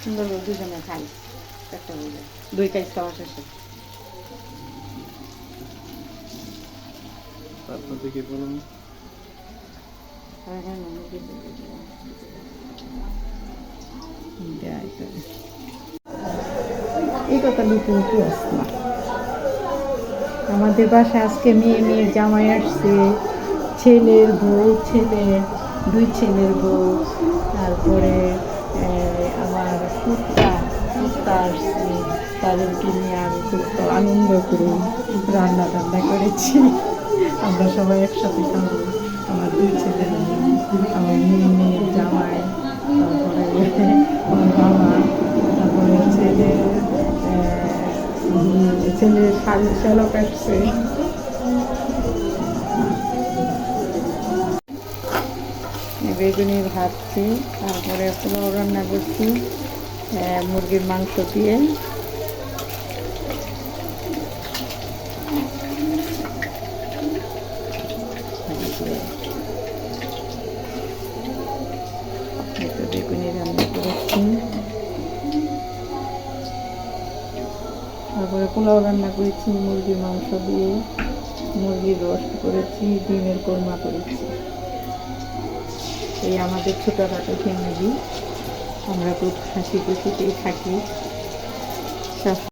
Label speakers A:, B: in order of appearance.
A: সুন্দর করে দুজনে খাই একটা হয়ে যায়, দুই কাজ খাওয়া শেষে।
B: তারপর দেখি বলুন।
A: হ্যাঁ হ্যাঁ এই কথা লুটু উঠু আসলাম। আমাদের বাসায় আজকে মেয়ের জামাই আসছে, ছেলের বউ, দুই ছেলের বউ, তারপরে আমার কুত্তা আসছে। তাদেরকে নিয়ে আমি খুব আনন্দ করে রান্না করেছি। আমরা সবাই একসাথে খাবো, আমার দুই ছেলের মেয়ে, আমার মেয়ের জামাই, তারপরে আমার বাবা, তারপরে ছেলের শ্যালক আসছে। বেগুনি ভাজছি, তারপরে পোলাও রান্না করছি মুরগির মাংস দিয়ে। বেগুনি রান্না করেছি, তারপরে পোলাও রান্না করেছি মুরগির মাংস দিয়ে, মুরগির রোস্ট করেছি, ডিমের কোরমা করেছি। এই আমাদের ছোটোখাটো ফ্যামিলি, আমরা খুব হাসি খুশিতেই থাকি।